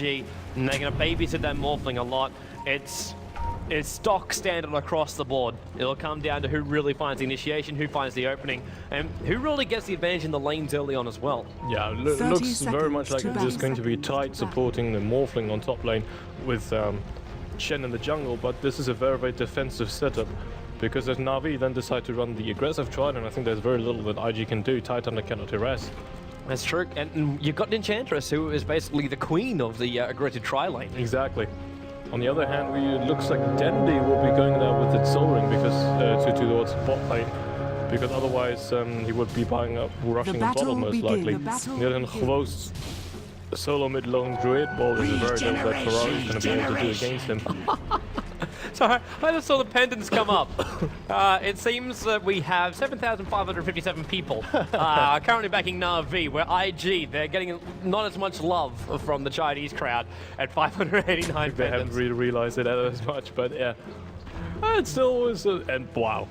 IG, and they're going to babysit that Morphling a lot. It's stock standard across the board. It'll come down to who really finds the initiation, who finds the opening, and who really gets the advantage in the lanes early on as well. Yeah, looks very much like it's going to be tight supporting the Morphling on top lane with Shen in the jungle, but this is a very, very defensive setup because as Na'Vi then decide to run the aggressive Trident, I think there's very little that IG can do. Titan cannot harass. That's true, and you've got an Enchantress who is basically the queen of the aggressive tri-lane. Exactly. On the other hand, it looks like Dendi will be going there with its Soul Ring because towards bot lane, because otherwise he would be buying up, rushing the bottom most likely. The other hand, Chvost's solo mid lone Druid ball is a very little that Ferrari is going to be able to do against him. Sorry, I just saw the pendants come up. It seems that we have 7,557 people currently backing Na'Vi, where IG, they're getting not as much love from the Chinese crowd at 589 pendants. They haven't really realized it as much, but yeah. It still was, and wow.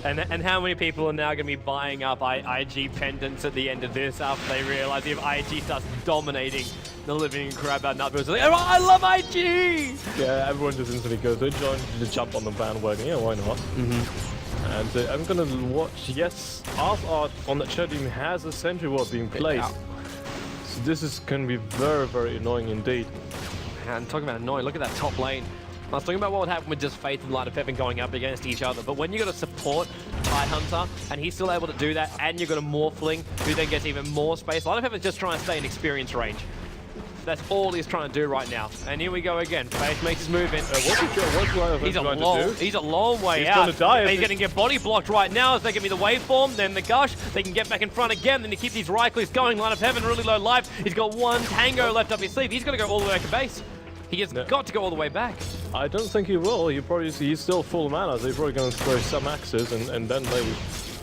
And how many people are now going to be buying up IG pendants at the end of this after they realize if IG starts dominating the living crap out of Na'Vi? Like, oh, I love IG! Yeah, everyone just instantly goes, they jump on the bandwagon, yeah, why not? And I'm gonna watch, yes, Art on the chat team has a Sentry Ward being placed. So this is going to be very, very annoying indeed. And talking about annoying, look at that top lane. I was talking about what would happen with just Faith and Light of Heaven going up against each other, but when you got a support Tidehunter, and he's still able to do that, and you've got a Morphling, who then gets even more space, Light of Heaven's just trying to stay in experience range. That's all he's trying to do right now. And here we go again. Faith makes his move in. He's a long way out. Gonna die. He's going to get body blocked right now as they give me the waveform, then the gush. They can get back in front again, then to keep these right clicks going. Light of Heaven, really low life. He's got one Tango left up his sleeve. He's going to go all the way back to base. He has got to go all the way back. I don't think he will. He's still full mana, so he's probably going to throw some axes and then maybe.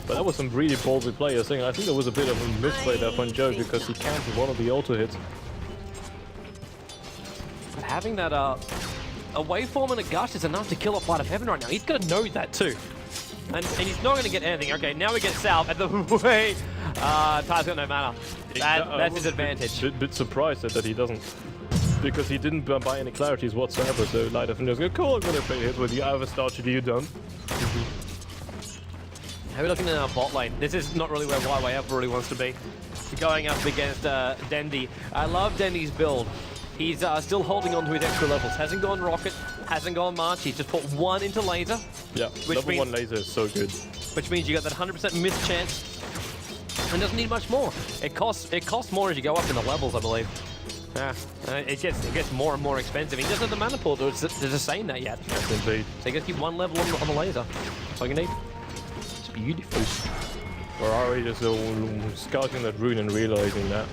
But that was some really ballsy play. I think there was a bit of a misplay there from Joe because he cancelled one of the auto hits. But having that a waveform and a gush is enough to kill off Light of Heaven right now. He's got to know that too. And he's not going to get anything. Okay, now we get Salve at the way. Ty's got no mana. That's his advantage. Bit surprised that he doesn't. Because he didn't buy any clarities whatsoever, so Light of Heaven just go, cool, I'm gonna play hit with you. I have a start to you done. How are we looking in our bot lane? This is not really where YYF really wants to be. Going up against Dendi. I love Dendi's build. He's still holding on to his extra levels. Hasn't gone Rocket, hasn't gone March. He's just put one into Laser. Yeah, level 1 Laser is so good. Which means you got that 100% miss chance. And doesn't need much more. It costs more as you go up in the levels, I believe. Yeah, it gets more and more expensive. He doesn't have the mana pool to sustain that yet. Yes, indeed. So you got to keep one level on the laser. That's all you need. It's beautiful. Ferrari just scouting that rune and realizing that.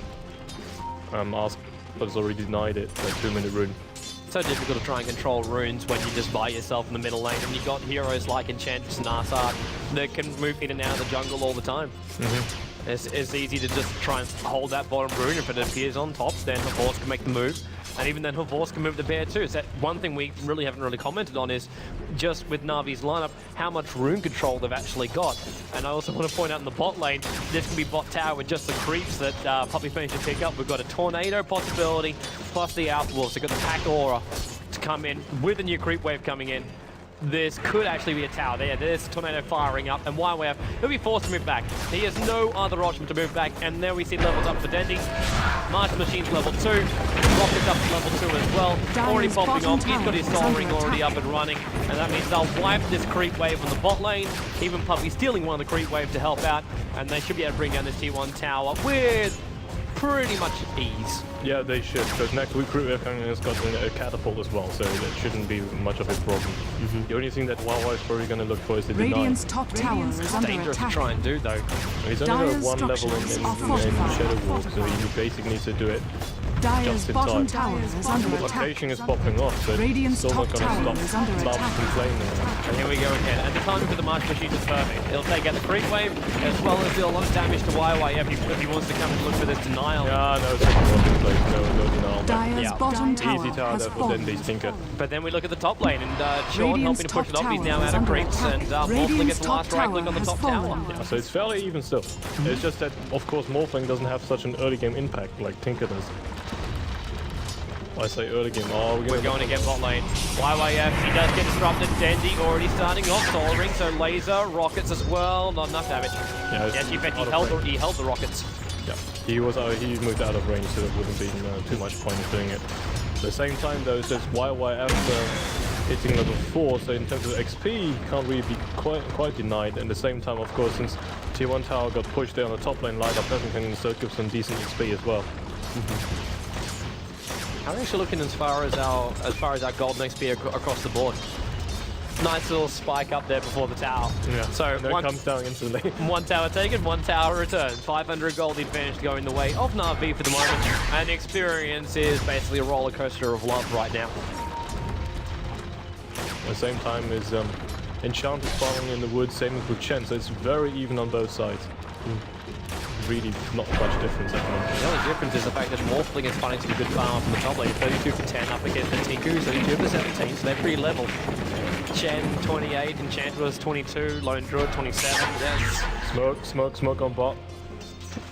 Ask, but has already denied it. That 2-minute rune. It's so difficult to try and control runes when you just by yourself in the middle lane, and you've got heroes like Enchantress and Arsark that can move in and out of the jungle all the time. It's easy to just try and hold that bottom rune. If it appears on top, then Horse can make the move. And even then, Horse can move the bear too. So one thing we really haven't commented on is just with Na'Vi's lineup, how much rune control they've actually got. And I also want to point out in the bot lane, this can be bot tower with just the creeps that Puppy managed to pick up. We've got a Tornado possibility, plus the Alpha Wolves. We've got the Pack Aura to come in with a new creep wave coming in. This could actually be a tower there. There's Tornado firing up, and YYF, he'll be forced to move back. He has no other option to move back, and there we see levels up for Dendi. March Machine's level 2. Rocket's up to level 2 as well. Already popping off. He's got his Soul Ring already up and running, and that means they'll wipe this creep wave on the bot lane. Even Puppy stealing one of the creep waves to help out, and they should be able to bring down this T1 tower with pretty much ease. Yeah, they should, because next week has got a catapult as well, so that shouldn't be much of a problem. The only thing that YY is probably going to look for is the Radiant's deny. top tower is under Dangerous attack. to try and do though. He's only got one level in Shadow Wall, so he basically needs to do it Dire's just in bottom time. tower is under attack. Location is popping off, so Radiant's still not top going tower to is under stop attack. complaining. And here we go again. And the timing for the March Machine is perfect. It'll take out the creep wave, as well as deal a lot of damage to YYF if he wants to come and look for this denial. Yeah, no, it's not place. No denial. Dire's bottom tower Easy tower has there for fallen. Dendi's Tinker. But then we look at the top lane, and Sean Radiant's helping to push it top off. He's now tower out is of under creeps, attack. and Morphling Radiant's gets the last top right click on the tower top has tower. fallen. Yeah, so it's fairly even still. It's just that, of course, Morphling doesn't have such an early game impact like Tinker does. I say early game. Oh, we're going to get bot lane. YYF, he does get disrupted. Dendi already starting off. Soul Ring, so laser, rockets as well. Not enough damage. Yeah, he held the rockets. Yeah, he moved out of range, so there wouldn't be too much point in doing it. At the same time, though, it says YYF hitting level 4, so in terms of XP, can't really be quite denied. And at the same time, of course, since Tier 1 tower got pushed there on the top lane, light up Pleasant can still give some decent XP as well. How are we actually looking as far as our golden XP across the board? Nice little spike up there before the tower. Yeah. So one comes down instantly. One tower taken, one tower returned. 500 gold advantage going the way of Na'Vi for the moment, and experience is basically a roller coaster of love right now. At the same time is Enchant is farming in the woods, same as with Chen, so it's very even on both sides. Really not much difference at the moment. The only difference is the fact that Morphling is finding to be good farm from the top lane. 32 for 10 up against the Tinku, 32 for 17, so they're pretty level. Chen 28, Enchantress 22, Lone Druid 27. Yes. Smoke on bot.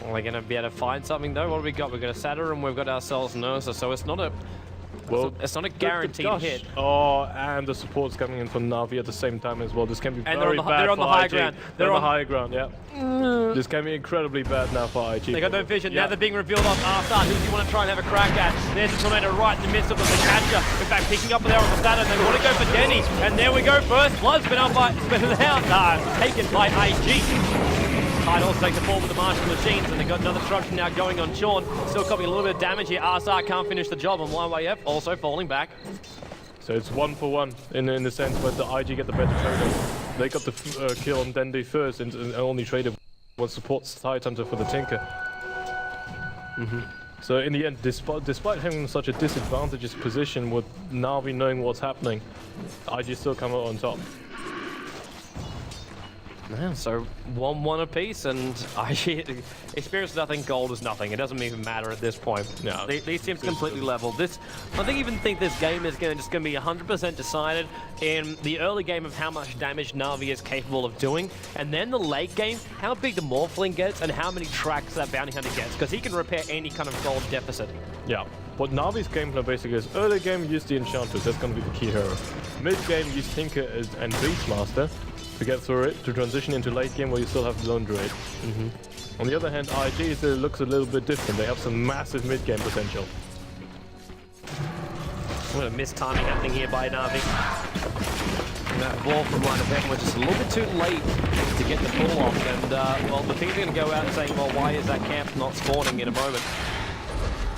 Are we going to be able to find something though? What do we got? We've got a Satyr and we've got ourselves Nursa, so it's not a... Well, it's not a guaranteed hit. Oh, and the support's coming in from Na'Vi at the same time as well. This can be very bad they're on for the high IG. ground. They're on the high ground, yeah. This can be incredibly bad now for IG. They got no vision. Yeah. Now they're being revealed on Arslan. Who do you want to try and have a crack at? There's a tornado right in the midst of them. The catcher, in fact, picking up there on the Saturn. They want to go for Dendi. And there we go. First blood's been taken by IG. Tide also takes the fall with the martial machines, and they've got another disruption now going on Sean. Still copying a little bit of damage here. Arslan can't finish the job, and YYF also falling back. So it's 1 for 1 in the sense where the IG get the better trader. They got the kill on Dendi first, and only traded one support Tide Hunter for the Tinker. So in the end, despite having such a disadvantageous position with Na'Vi knowing what's happening, IG still come out on top. Yeah, so 1-1 apiece, and experience nothing, gold is nothing. It doesn't even matter at this point. No, these teams completely level. I think this game is just going to be 100% decided in the early game of how much damage Na'Vi is capable of doing, and then the late game, how big the Morphling gets and how many tracks that Bounty Hunter gets, because he can repair any kind of gold deficit. Yeah. What Na'Vi's game plan basically is, early game use the Enchantress, that's going to be the key hero. Mid game use Tinker and Beastmaster to get through it, to transition into late game where you still have the Lone Druid. On the other hand, IG looks a little bit different. They have some massive mid-game potential. What a mistiming happening here by Na'Vi. That ball from line of effect was just a little bit too late to get the pull off, and well, the team's going to go out and saying, well, why is that camp not spawning in a moment?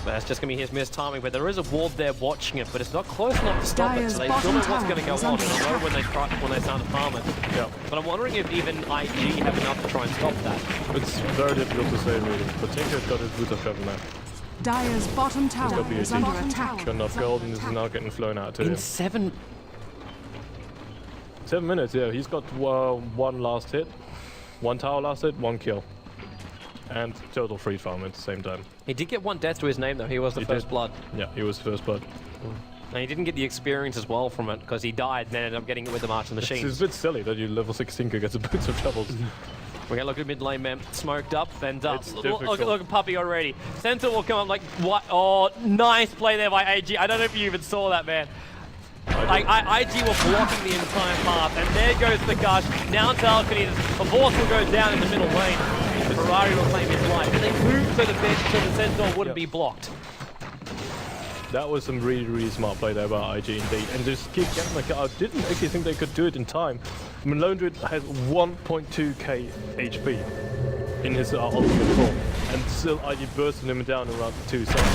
That's just going to be his mistiming, but there is a ward there watching it, but it's not close enough to stop it, so they don't know what's going to go on. I know when they start to farm it. Yeah. But I'm wondering if even IG have enough to try and stop that. It's very difficult to say, really. But Tinker's got his boots of travel now. Dire's bottom tower is under attack. Got enough gold, and this is now getting flown out to him. In 7 minutes, yeah. He's got one last hit, 1 tower last hit, 1 kill. And total free farm at the same time. He did get 1 death to his name though, he was the first blood. Yeah, he was first blood. And he didn't get the experience as well from it, because he died and then ended up getting it with the March of the Machines. It's a bit silly that you level 16 could get the boots of troubles. We're gonna look at mid lane, man. Smoked up, and look at Puppy already. Center will come up like, what? Oh, nice play there by AG. I don't know if you even saw that, man. Like, IG were blocking the entire path, and there goes the gush. Now Telekinesis, a Vorce will go down in the middle lane. Ferrari will claim his life. They moved to the bench so the Centaur wouldn't be blocked. That was some really smart play there by IG indeed. And just keep getting the I didn't actually think they could do it in time. I mean, Lone Druid has 1.2k HP in his ultimate form, and still IG bursting him down around 2 seconds.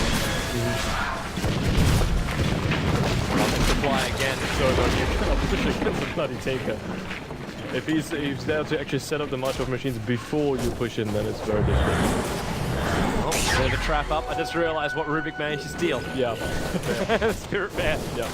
Supply again. So I'm pushing against the bloody Taker. If he's there to actually set up the March of Machines before you push in, then it's very difficult. Oh, bit of a trap up. I just realized what Rubik managed to steal. Yeah. Spirit Bear. Yeah.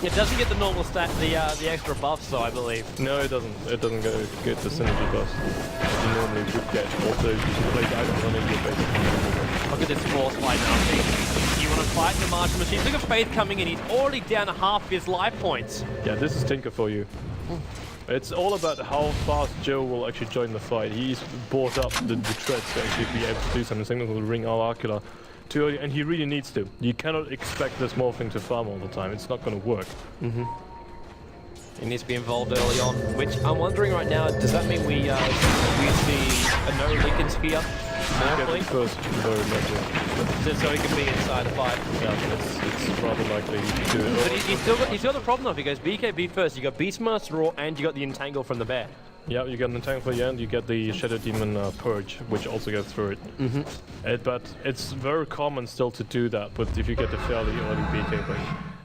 It doesn't get the normal stat, the extra buffs though, I believe. No, it doesn't. It doesn't get the synergy buffs that you normally would get. Also, you can play items on your base. Look at this force fight now. You want to fight the March of Machines. Look at Faith coming in. He's already down half his life points. Yeah, this is Tinker for you. It's all about how fast Joe will actually join the fight. He's brought up the treads to actually be able to do something. Same with Ring Oracula too early, and he really needs to. You cannot expect this Morphling to farm all the time. It's not going to work. He needs to be involved early on, which I'm wondering right now, does that mean we see a no Lincoln Sphere? Get first, very likely. Just so he can be inside the fight. Yeah, it's rather likely to do it. But he's still got the problem though, because BKB first, you got Beastmaster Raw, and you got the Entangle from the bear. Yeah, you get an Entangle for the end, you get the Shadow Demon Purge, which also gets through it. But it's very common still to do that, but if you get the fairly early BKB.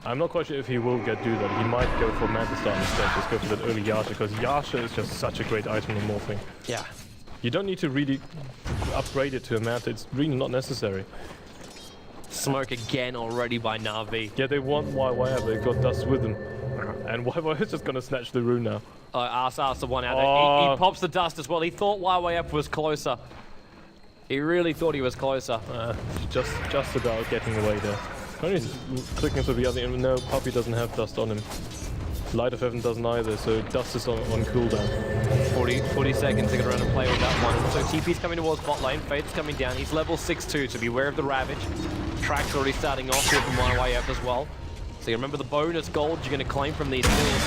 I'm not quite sure if he will do that. He might go for Manta Star instead, just go for that early Yasha, because Yasha is just such a great item in Morphling. Yeah. You don't need to really upgrade it to a Manta, it's really not necessary. Smoke again already by Na'Vi. Yeah, they want YYF, they've got Dust with them. And YYF is just gonna snatch the rune now. Arsa's the one out there. He pops the Dust as well. He thought YYF was closer. He really thought he was closer. Just about getting away there. Only clicking to the other end. No, Puppy doesn't have Dust on him. Light of Heaven doesn't either, so Dust is on cooldown. 40 seconds to get around and play with that one. So TP's coming towards bot lane, Fate's coming down. He's level 6-2, so beware of the Ravage. Track's already starting off here from YYF as well. So you remember the bonus gold you're going to claim from these kills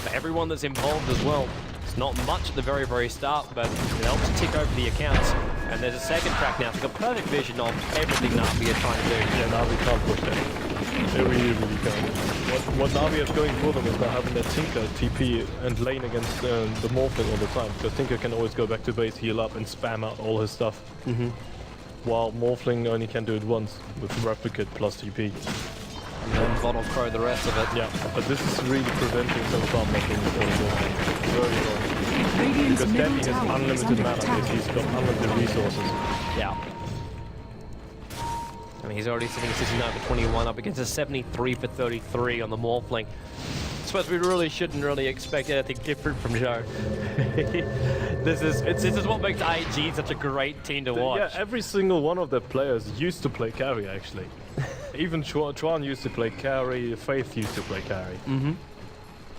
for everyone that's involved as well. It's not much at the very start, but it helps tick over the accounts. And there's a second track now, so got perfect vision of everything Na'Vi are trying to do. Yeah, Na'Vi can't push that. They really can't. What Na'Vi is going for them is not having that Tinker TP and lane against the Morphling all the time, because Tinker can always go back to base, heal up, and spam out all his stuff. While Morphling only can do it once, with Replicate plus TP. And then Bottle Crow the rest of it. Yeah, but this is really preventing some farm Morphling for Morphling. Very well. Radiant's Because middle Dendi has tower is unlimited under mana, attack. he's got unlimited resources. Yeah. I mean, he's already sitting 69 for 21 up against a 73 for 33 on the Morphling. I suppose we really shouldn't expect anything different from Joe. This is what makes IG such a great team to watch. Yeah, every single one of their players used to play carry, actually. Even Chuan used to play carry, Faith used to play carry.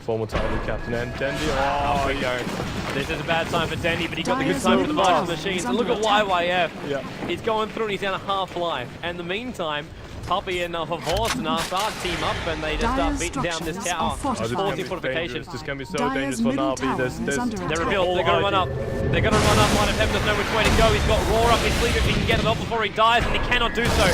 Former title captain, and Dendi, oh, we go. This is a bad time for Dendi, but he got the good time for the Vital Machines. And look at YYF. Yeah. He's going through and he's down a half-life. And in the meantime, Puppy and vods and Arsar team up and they just start beating down this tower. Forcing fortification. This can be so dangerous for Na'Vi. They're revealed. They're going to run up. They're going to run up. Light of Heaven doesn't know which way to go. He's got Roar up his sleeve if he can get it off before he dies, and he cannot do so.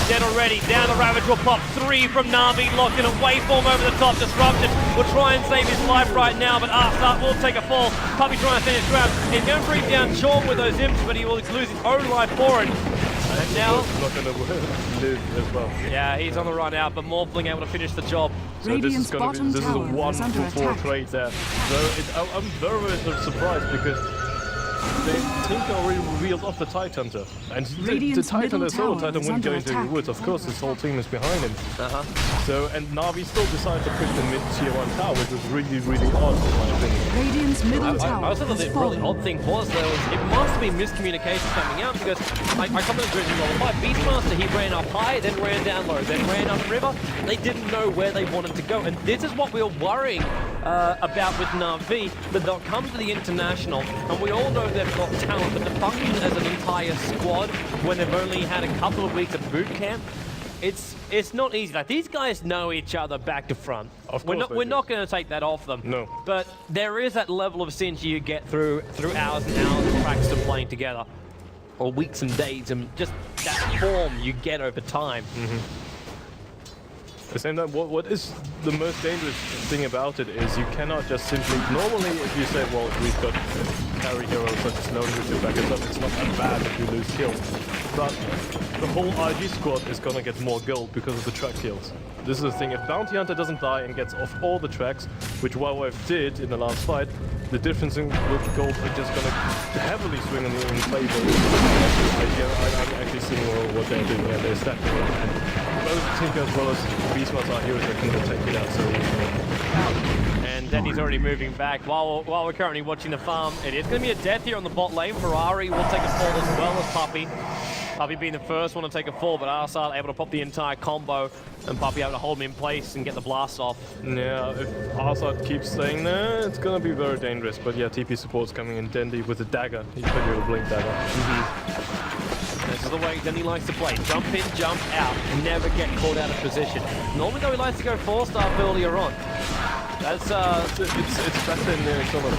Dead already. Down the Ravage will pop. 3 from Na'Vi, locked in a waveform over the top. Disruption will try and save his life right now, but Arsar will take a fall. Puppy trying to stand his ground. He's going to bring down Sean with those imps, but he will lose his own life for it. And now, not going to live as well. Yeah, he's on the run out, but Morphling able to finish the job. So this is going to be, this is a 1-4 trade there. So I'm very surprised because Tinker already revealed off the Tidehunter, and the Tidehunter solo Titan wouldn't go into the woods. Of course, his whole team is behind him. So, and Na'Vi still decided to push the mid-tier 1 tower, which was really odd in my opinion. Radiant's middle tower I also thought the really odd thing was there was it must be miscommunication coming out, because I commented originally level 5 Beastmaster, he ran up high, then ran down low, then ran up river. They didn't know where they wanted to go, and this is what we were worrying about with Na'Vi, that they'll come to the international, and we all know they've got talent, but to function as an entire squad when they've only had a couple of weeks of boot camp, it's not easy. Like, these guys know each other back to front. Of course we're not going to take that off them. No. But there is that level of synergy you get through hours and hours of practice and playing together, or weeks and days, and just that form you get over time. At the same time, what is the most dangerous thing about it is you cannot just simply... Normally, if you say, well, we've got carry heroes such as Lone Who to back us up, it's not that bad if you lose kills. But the whole IG squad is gonna get more gold because of the track kills. This is the thing, if Bounty Hunter doesn't die and gets off all the tracks, which YYF did in the last fight, the difference in with gold are just gonna heavily swing in favor. I'm actually seeing what they're doing there. They're stacking it. Both Tinker as well as Beastmaster are heroes that can take it out so easily. And Dendi's already moving back. While we're currently watching the farm, it is going to be a death here on the bot lane. Ferrari will take a fall as well as Puppy. Puppy being the first one to take a fall, but Arsar able to pop the entire combo, and Puppy able to hold him in place and get the blast off. Yeah, if Arsar keeps staying there, it's going to be very dangerous. But yeah, TP support's coming in. Dendi with a dagger. He could do a blink dagger. This is the way Dendi likes to play. Jump in, jump out, never get caught out of position. Normally though he likes to go 4-star earlier on. That's it's better in the sort of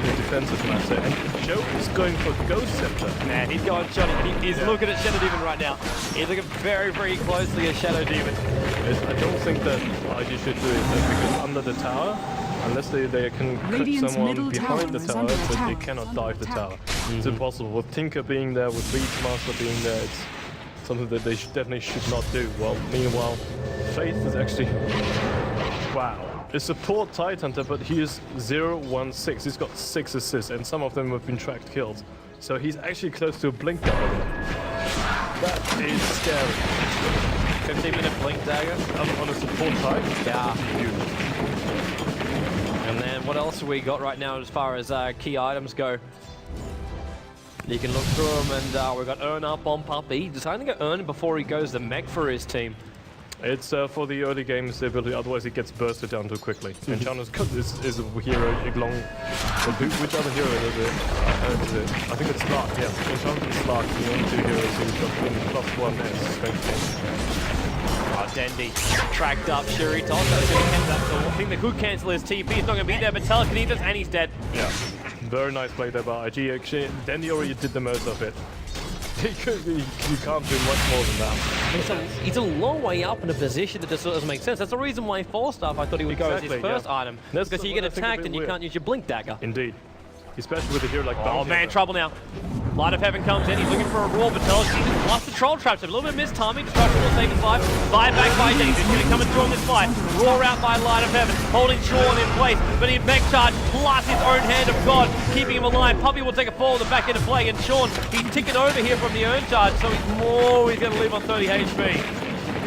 the defensive matter. And Joe is going for Ghost Scepter. Man, he's going Shadow. He's looking at Shadow Demon right now. He's looking very, very closely at Shadow Demon. I don't think that IG should do it because under the tower, unless they can cut someone behind the tower, but they cannot dive the tower. It's impossible. With Tinker being there, with Beastmaster being there, it's something that they definitely should not do. Well, meanwhile, Faith is actually... Wow. A support Tidehunter, but he is 0-1-6. He's got 6 assists, and some of them have been tracked kills. So he's actually close to a Blink Dagger. That is scary. 15-minute Blink Dagger On a support type? Yeah. And then what else have we got right now as far as key items go? You can look through them, and we've got Earn up on Puppy. Deciding to go Earn before he goes to Mech for his team. It's for the early game's ability, otherwise it gets bursted down too quickly. And Chana's is a hero, Iglong. Which other hero is it? I think it's Slark, yeah. Enchant and Slark are the only 2 heroes who've got +1 as strength game. Dendi tracked up. Shuri Toss. I think that could cancel his TP. He's not going to be there, but telekinesis, and he's dead. Yeah, very nice play there by IG. Actually, Dendi already did the most of it. You can't do much more than that. He's a long way up in a position that just doesn't make sense. That's the reason why 4-star I thought he would go as his first item. That's because you get attacked and you can't use your Blink Dagger. Indeed. Especially with a hero like Bounty. Oh man, trouble now. Light of Heaven comes in, he's looking for a Roar, but telekinesis plus the Troll Traps. A little bit missed timing, Destruction will save his life. Fired back by Dendi, he's going to come and through on this fight. Roar out by Light of Heaven, holding Sean in place, but he Mech Charge plus his own Hand of God, keeping him alive. Puppy will take a fall at the back end of play, and Sean, he's ticking over here from the Earn Charge, so he's always going to live on 30 HP.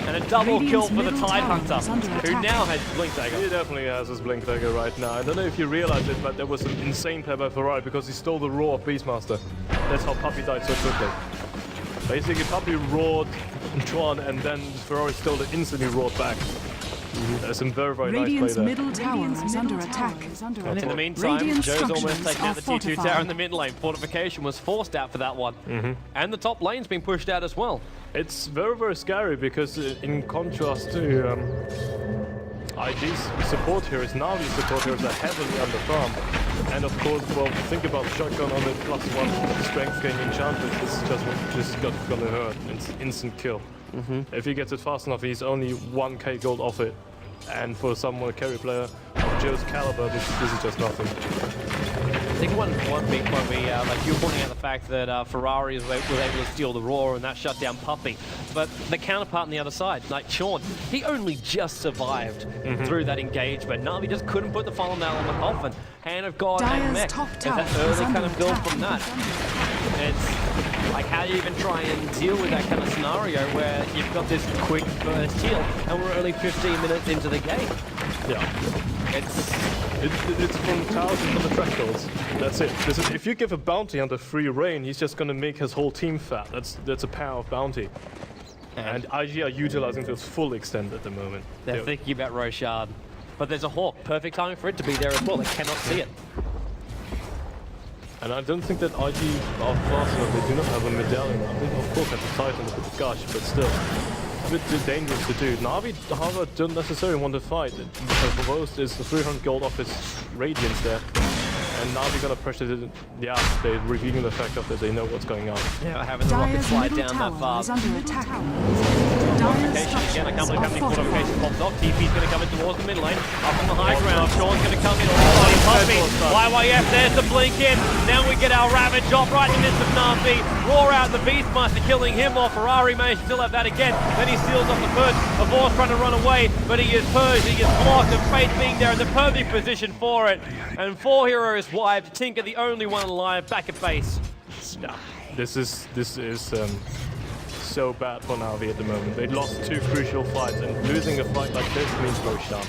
And a double kill for the Tidehunter, who now has Blink Dagger. He definitely has his Blink Dagger right now. I don't know if you realize it, but there was an insane play by Ferrari because he stole the Roar of Beastmaster. That's how Puppy died so quickly. Basically, Puppy roared Tron, and then Ferrari stole it, instantly roared back. That's some very, very nice play there. Middle tower is under attack. And in the meantime, Joe's almost taken out the T2 tower in the mid lane. Fortification was forced out for that one. And the top lane's been pushed out as well. It's very, very scary because in contrast to IG's support heroes, Navi's support heroes are heavily underfarmed. And of course, well, think about the shotgun on the +1 strength gain enchantment. This is just gonna hurt. It's instant kill. If he gets it fast enough, he's only 1k gold off it. And for someone, a carry player of Joe's caliber, this is just nothing. I think one big point like you were pointing out the fact that Ferrari was able to steal the Roar and that shut down Puppy. But the counterpart on the other side, like Sean, he only just survived through that engagement. Navi just couldn't put the final nail on the coffin. Hand of God and Mech. It's that early kind of build from that. It's like how do you even try and deal with that kind of scenario where you've got this quick burst heal and we're only 15 minutes into the game. Yeah. It's from towers and from the track goals. That's it. If you give a bounty under free reign, he's just going to make his whole team fat. That's a power of bounty. And IG are utilizing to its full extent at the moment. They're thinking about Rochard. But there's a Hawk. Perfect timing for it to be there as well. They cannot see it. And I don't think that IG are fast enough. They do not have a medallion. I think, of course, at the Titan with the Gush, but still. A bit too dangerous to do. Navi, however, don't necessarily want to fight. Because the most is the 300 gold off his Radiance there. And Navi gonna pressure it. Yeah, they're revealing the fact that they know what's going on. Yeah, having the rocket slide down that fast. Fortification again, I can't believe how many fortifications popped off. TP's gonna come in towards the mid lane. Up on the high ground, Sean's gonna come in. Puppy, YYF, there's the blink in. Now we get our Ravage off right in the midst of Navi. Roar out the Beastmaster, killing him off. Ferrari managed to still have that again. Then he steals off the first. Avor's trying to run away, but he is purged, he is blocked, and Faith being there in the perfect position for it. And 4 heroes wiped. Tinker the only one alive, back at base. This is so bad for Navi at the moment. They lost 2 crucial fights, and losing a fight like this means Roshan.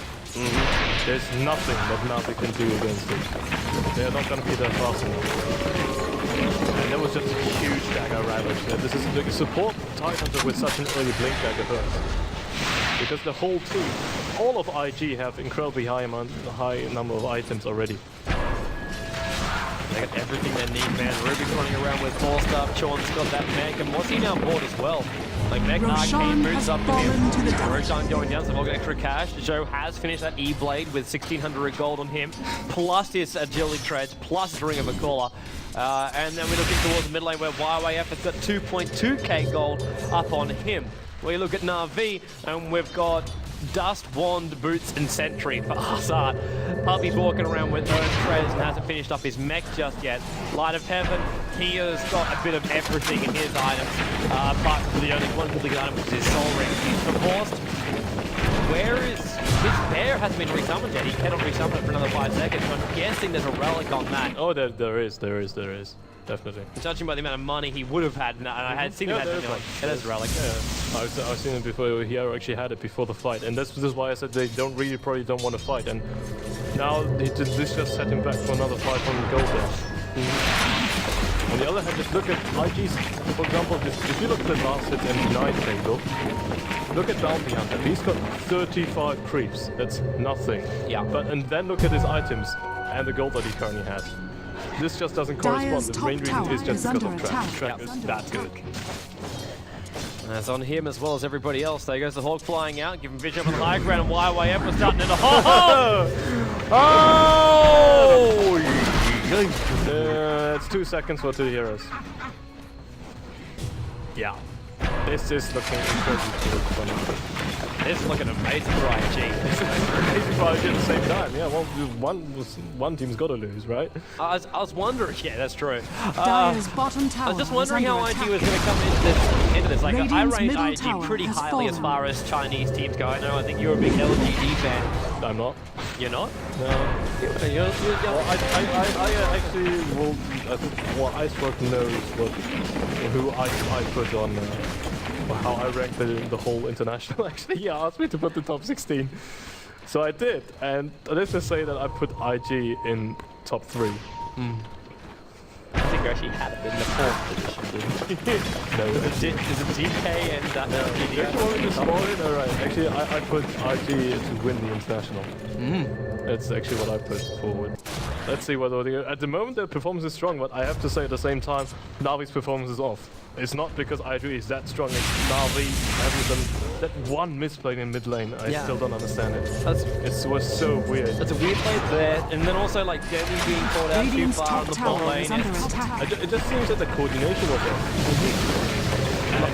There's nothing that Navi can do against it. They're not going to be that fast enough. And that was just a huge dagger ravage. This is the support Tidehunter with such an early blink dagger hurts. Because the whole team, all of IG have incredibly high number of items already. They got everything they need, man. Rubik's running around with 4-star. Sean's got that mech, and what's he now bought as well? Like mech arcade boots up to him. Roshan going down, so they'll get extra cash. Joe has finished that E-Blade with 1600 gold on him, plus his agility treads, plus his Ring of a Caller. And then we're looking towards the mid lane where YYF has got 2.2k gold up on him. We look at Na'Vi, and we've got Dust, Wand, Boots, and Sentry for Assad. Puppy's walking around with those treads and hasn't finished up his mech just yet. Light of Heaven, he has got a bit of everything in his items, apart from the only one complete item, which is his Soul Ring. He's divorced. Where is his bear? Hasn't been resummoned yet. He cannot resummon it for another 5 seconds. So I'm guessing there's a relic on that. Oh, there is. Definitely. Judging by the amount of money he would have had, and I had seen him something like, it is a relic. Yeah, I've seen it before. He actually had it before the fight, and this is why I said they probably don't want to fight. And now this just set him back for another 500 gold there. On the other hand, just look at IG's, for example, if you look at the last hit MD9 table, look at Bounty Hunter. He's got 35 creeps. That's nothing. Yeah. And then look at his items and the gold that he currently has. This just doesn't correspond. The main reason is just because of Track. Track is that good. That's on him as well as everybody else. There goes the Hawk flying out, giving vision up on the high ground, and YYF was starting to it's 2 seconds for 2 heroes. Yeah. This is looking incredibly good for now. This is looking amazing for IG. Amazing for IG at the same time. Yeah, well, one team's got to lose, right? I was wondering. Yeah, that's true. Dire's bottom tower I was just wondering how IG was going to come into this. Like, I rate IG pretty highly as far as Chinese teams go. I know. I think you're a big LGD fan. I'm not. You're not? No. Well, I actually will. I think Iceberg knows who I put on. How I ranked the whole international. Actually, he asked me to put the top 16, so I did. And let's just say that I put IG in top 3. I think you actually had it in the 4th position, didn't you? No. Is it DK and You actually want me to score it? Alright, actually I put IG to win the international. That's actually what I put forward. Let's see what at the moment their performance is strong, but I have to say at the same time, Navi's performance is off. It's not because IG is that strong, it's Navi having that one misplay in mid lane. I still don't understand it. It was so weird. That's a weird play there, and then also like Dendi being caught out too far on the bot lane. It just seems that the coordination was off.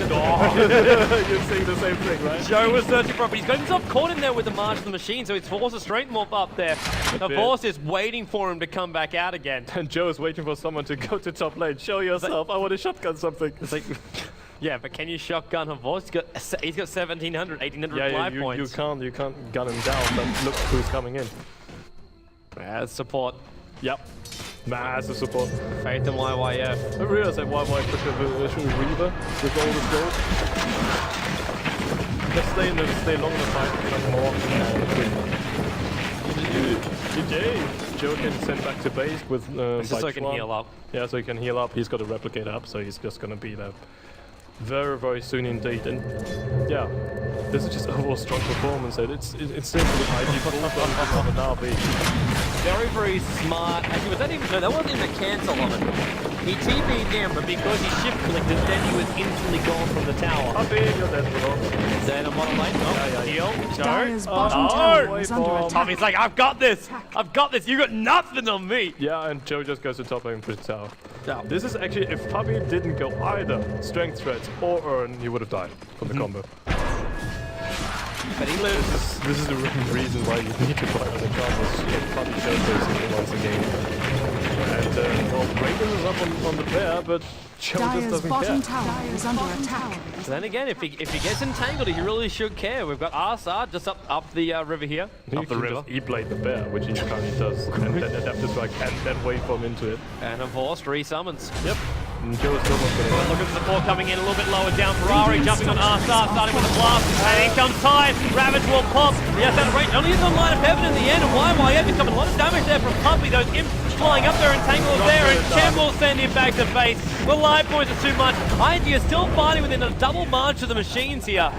You're seeing the same thing, right? Joe was searching for it, but he's got himself caught in there with the March of the Machine, so he's forced a strength morph up there. The Force is waiting for him to come back out again. And Joe is waiting for someone to go to top lane. Show yourself, I want to shotgun something. It's like, yeah, but can you shotgun a Force? He's got 1700, 1800 life points. You can't gun him down, but look who's coming in. Support. Yep. Massive support. Faith in YYF. I realized that YYF took a Reaver with all the gold. Just stay long in the fight, more. GG! Joe can send back to base with just so he can heal up. Yeah, so he can heal up. He's got a replicator up, so he's just gonna be there very, very soon indeed. And yeah, this is just overall strong performance. It's simply IG full on the Na'Vi. Very, very smart. Actually, was that even? No, that wasn't even a cancel of it. He TP'd in, but because he shift clicked it, then he was instantly gone from the tower. Puppy, you're dead as well. Then I'm on a lane. Oh, heal. Dire's bottom tower is under attack. Puppy's like, I've got this. I've got this. You got nothing on me. Yeah, and Joe just goes to top lane for the tower. Yeah. This is actually, if Puppy didn't go either strength threats or earn, he would have died from the combo. But he lives. This is the reason why you need to fight on the combos. Puppy showcases once again. And well, Raven is up on the bear, but Joe just doesn't bottom care. tower is under attack. So then again, if he gets entangled, he really should care. We've got Arsad just up the river here. Up the river. E-blade the bear, which he currently does, and then adapt to strike, and then waveform into it. And of course, resummons. Yep. And Joe's still not going to look at the support coming in a little bit lower down. Ferrari jumping on Arsad, starting with a blast, and in comes Tide. Ravage will pop. Yes, out of range. Only is on line of heaven in the end, and YYF is coming a lot of damage there from Puppy. Those imps flying up there, entangled there, and Chen will send him back to base. The life points are too much. IG is still fighting within a double march of the machines here.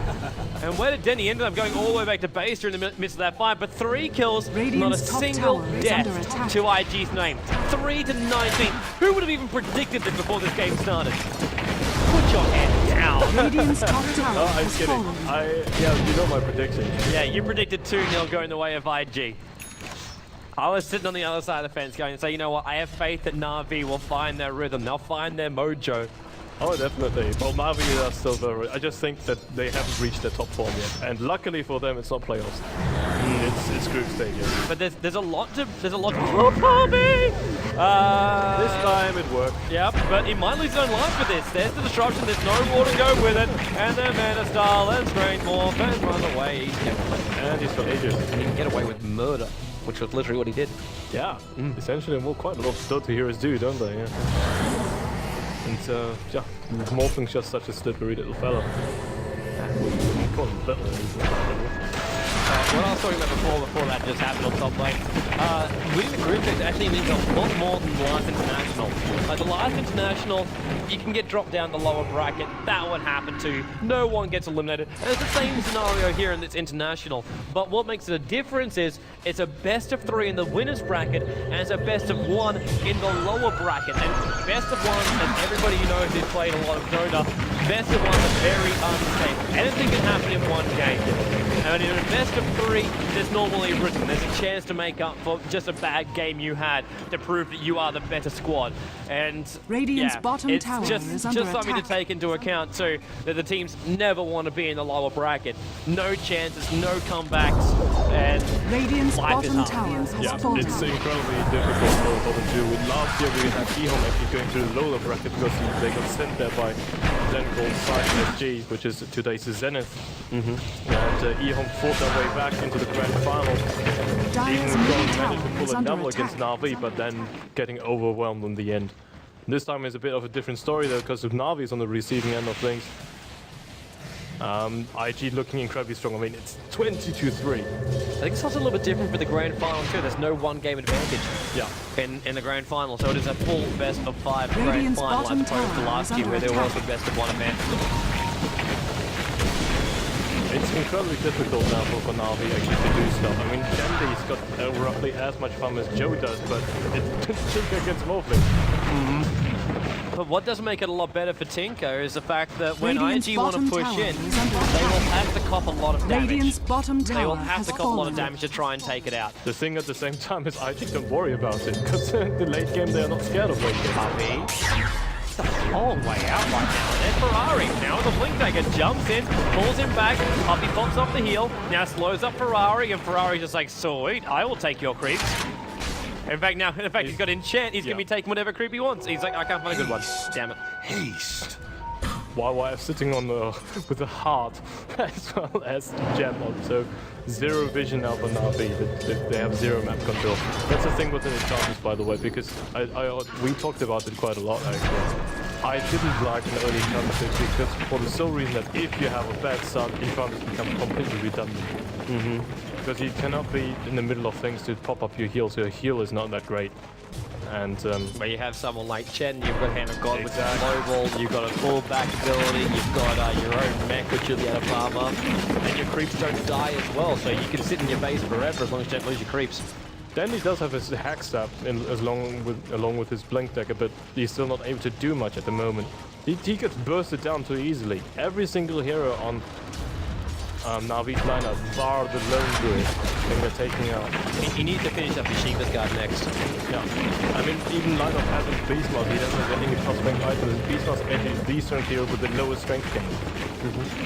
And where did Dendi end up going all the way back to base during the midst of that fight? But 3 kills, Radiant's not a top single tower is death under attack. to IG's name. 3 to 19. Who would have even predicted this before this game started? Put your head down. Radiant's top tower Oh, I'm has kidding. fallen. Yeah, you know my prediction. Yeah, you predicted 2-0 going the way of IG. I was sitting on the other side of the fence going and say, you know what, I have faith that Na'Vi will find their rhythm. They'll find their mojo. Oh, definitely. Well, Na'Vi are still very... I just think that they haven't reached their top form yet. And luckily for them, it's not playoffs. It's group stages. But there's a lot to for me. This time it worked. Yep, but he might lose his own life for this. There's the disruption, there's no more to go with it. And then Mana Style and Strain Morph and run away. And he's got ages. And he can get away with murder, which was literally what he did. Yeah, essentially, well, quite a lot of Dota heroes do, don't they? Yeah. And yeah, Morphing's just such a slippery little fella. Call him little, he's not little. What I was talking about before that just happened on top lane, winning the group stage actually means a lot more than the last international. Like the last international, you can get dropped down the lower bracket. That would happen too. No one gets eliminated. And it's the same scenario here in this international. But what makes it a difference is it's a best of 3 in the winners bracket and it's a best of 1 in the lower bracket. And best of 1, as everybody you know who's played a lot of Dota, best of 1 is very unsafe. Anything can happen in one game. And in a best of 3, there's normally written. There's a chance to make up for just a bad game you had to prove that you are the better squad. And Radiant's yeah, bottom it's tower just is under something to attack. take into account too, that the teams never want to be in the lower bracket. No chances, no comebacks, and Radiant's life is bottom hard. tower has Yeah, fallen. it's incredibly difficult for Dota to do. Last year we had Ehom actually going to the lower bracket because they got sent there by then called SG, which is today's Zenith. And Ehom fought their way back into the grand final. Dyer's Even middle managed tower to is pull a under double attack. against Na'Vi, but then getting overwhelmed in the end. This time is a bit of a different story though, because Na'Vi is on the receiving end of things. IG looking incredibly strong. I mean, it's 22-3. I think it's also a little bit different for the grand final too. There's no one game advantage Yeah. in the grand final, so it is a full best of 5 grand Radiant's final as bottom opposed to tower last is year where under there was attack. a best of 1 advantage. It's incredibly difficult now for Na'Vi actually to do stuff. I mean, Dendi's got roughly as much fun as Joe does, but it's Tinker against Morphling. But what does make it a lot better for Tinker is the fact that when Radiant's IG want to bottom push tower in, is under they will attack. have to cop a lot of damage. Radiant's bottom They will tower have has to cop a lot of fallen. damage to try and take it out. The thing at the same time is IG don't worry about it, because the late game they are not scared of late game. Puppy. It's a long way out right now. There's Ferrari. Now the Blink Dagger jumps in, pulls him back. Puppy pops off the heel. Now slows up Ferrari, and Ferrari's just like, sweet, I will take your creeps. In fact, he's got enchant. He's going to be taking whatever creep he wants. He's like, I can't find a good one. Damn it. Haste. While sitting on with the heart as well as gem on, so zero vision now for Na'Vi. They have zero map control. That's the thing with the enchantments, by the way, because we talked about it quite a lot actually. I didn't like an early enchantment because for the sole reason that if you have a bad start, enchantments become completely redundant. Because you cannot be in the middle of things to pop up your heal, so your heal is not that great. And Where you have someone like Chen, you've got Hand of God with the Exactly. global, you've got a fallback ability, you've got your own mech which you'll be able to farm up, and your creeps don't die as well, so you can sit in your base forever as long as you don't lose your creeps. Dendi does have his hack stab along with his blink dagger, but he's still not able to do much at the moment. He gets bursted down too easily. Every single hero on Na'Vi's lineup, bar the lone druid, when they're taking out. He needs to finish up his Sheep's Guard next. Yeah, I mean, even lineup having Beastmaster, he doesn't have any top strength items. Beastmaster is the strength hero with the lowest strength gain.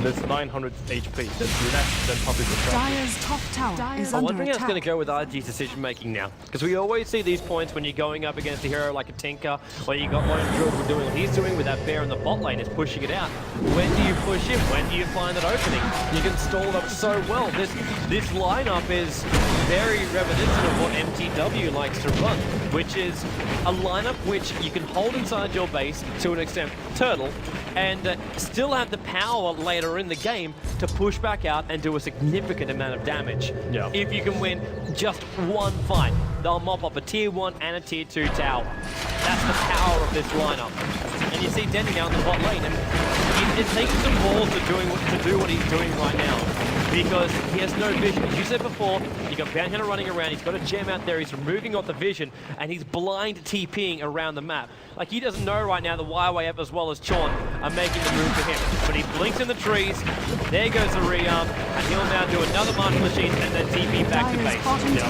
That's 900 HP. That's less than public attack. Dyer's top tower is I'm under wondering how it's attack. going to go with RG's decision making now. Because we always see these points when you're going up against a hero like a Tinker, where you got Lone Druid doing what he's doing with that bear in the bot lane, is pushing it out. When do you push him? When do you find that opening? You can stall it up so well. This lineup is very reminiscent of what MTW likes to run, which is a lineup which you can hold inside your base to an extent, turtle, and still have the power later in the game to push back out and do a significant amount of damage. Yeah. If you can win just one fight, they'll mop up a tier 1 and a tier 2 tower. That's the power of this lineup. And you see Dendi now in the bot lane, and It takes some balls to do what he's doing right now, because he has no vision. As you said before, you got Bounty Hunter running around, he's got a gem out there, he's removing off the vision, and he's blind TPing around the map. Like, he doesn't know right now the YYF as well as Chon are making the move for him. But he blinks in the trees, there goes the rearm, and he'll now do another Martial Machines and then TP back to base.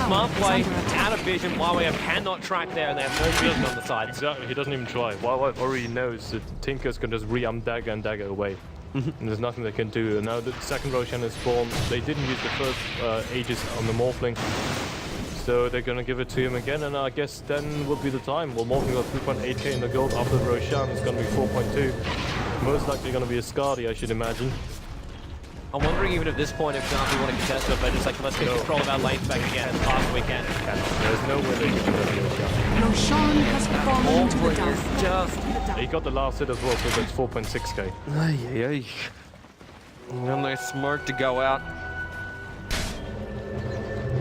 Smart play, out of vision, YYF cannot track there, and they have no vision on the side. Exactly, he doesn't even try. YYF already knows that Tinkers can just rearm dagger and dagger away. And there's nothing they can do. And now the second Roshan is spawned. They didn't use the first Aegis on the Morphling. So they're gonna give it to him again, and I guess then will be the time. Well, Morphling got 3.8k in the gold after the Roshan. It's gonna be 4.2. Most likely gonna be a Skadi, I should imagine. I'm wondering even at this point if Navi want to contest it, but just like, let's get control of our lanes back again as fast as we can. There's no way they can do that. Roshan has fallen to the downfall. He got the last hit as well, so that's 4.6k. Ay. Nice smoke to go out.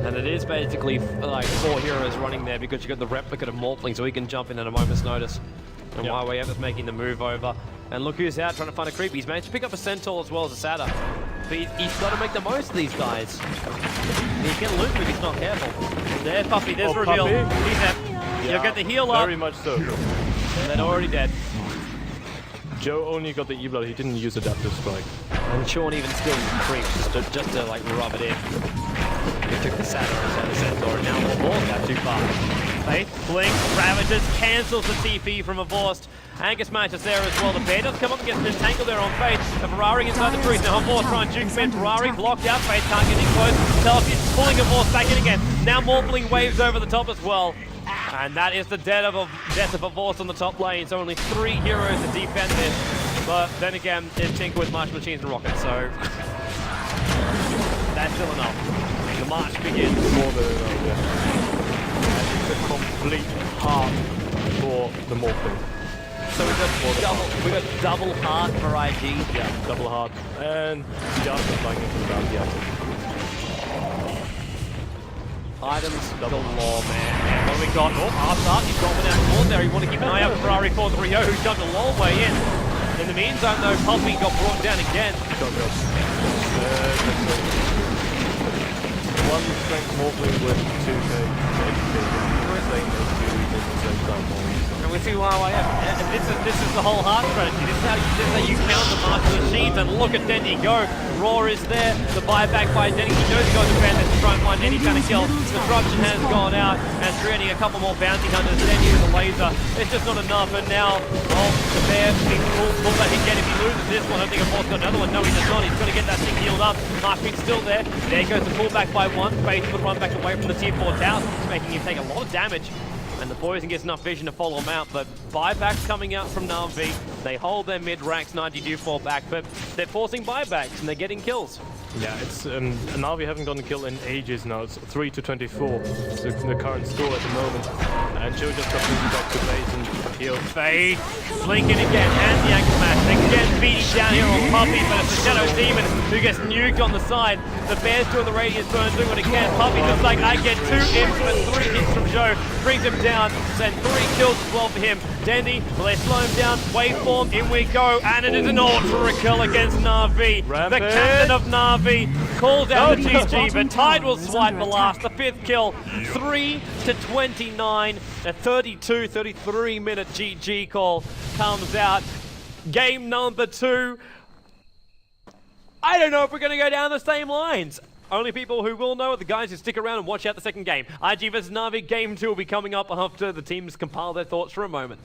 And it is basically like 4 heroes running there because you got the replicate of Morphling, so he can jump in at a moment's notice. And YYF is making the move over. And look who's out trying to find a creep. He's managed to pick up a Centaur as well as a Sada. But he's got to make the most of these guys. He can loot if he's not careful. There, Puppy, there's a reveal. Puppy. He's out. Yeah, you'll get the heal up. Very much so. And they're already dead. Joe only got the E-Blood, he didn't use Adaptive Strike. And Sean even still creeps just to like rub it in. He took the Saturn instead of the Centaur, and now more balls got too far. Faith, Blink, Ravages, cancels the TP from a Vorst. Angus matches there as well. The bear does come up and gets entangled there on Faith. The Ferrari inside the trees. Now Vorst trying to juke him in. Ferrari blocked out. Faith can't get in close. Telfius pulling a Vorst back in again. Now Morphling waves over the top as well. And that is the death of a Vorst on the top lane. So only 3 heroes to defend this. But then again, it's Tinker with Martial Machines and Rockets, so that's still enough. The march begins. More than enough, yeah. And it's a complete heart for the Morphling. So we got double heart for IG. Yeah, double heart. And just flying into the bounty item. Items, double law, man. And what have we got? Oh, Arsart, he's got one out the board there. You want to keep an eye out for Ferrari 4-3-0, who's done the long way in. In the meantime, though, Puppy got brought down again. One strength Morphling with 2k. And we see YYF. And this is the whole heart strategy. This is how you count the Martial Machines. And look at Dendi go. Roar is there. The buyback by Dendi. He knows he's got to defend this to try and find any kind of kill. Disruption has gone out. And creating a couple more bounty hunters. Dendi with a laser. It's just not enough. And now, well, the bear needs to pull back again. If he loses this one, I think a Force got another one. No, he does not. He's going to get that thing healed up. Markbeat's still there. There goes the pullback by 1. Faith would run back away from the tier 4 towers, making him take a lot of damage. And the Poison gets enough vision to follow him out, but buybacks coming out from Na'Vi. They hold their mid-ranks 90 fall back, but they're forcing buybacks and they're getting kills. Yeah, it's Na'Vi haven't gotten a kill in ages now. It's 3-24. It's the current score at the moment. And Joe just got moved back to base and healed. Faith, blinking again, and the anchor smash. Again beating down here on Puppy, but it's the Shadow Demon who gets nuked on the side. The Bear's doing the Radiance Burn, doing what he can. Puppy just like, I get 2 imps, but 3 hits from Joe. Brings him down, and 3 kills as well for him. Dendi, will they slow him down? Waveform, in we go, and it is an ultra kill against Na'Vi. Rampage. The captain of Na'Vi calls out the GG, but Tide will swipe the last, the 5th kill. 3-29, a 33 minute GG call comes out. Game number 2. I don't know if we're going to go down the same lines. Only people who will know are the guys who stick around and watch out the second game. IG vs Na'Vi game 2 will be coming up after the teams compile their thoughts for a moment.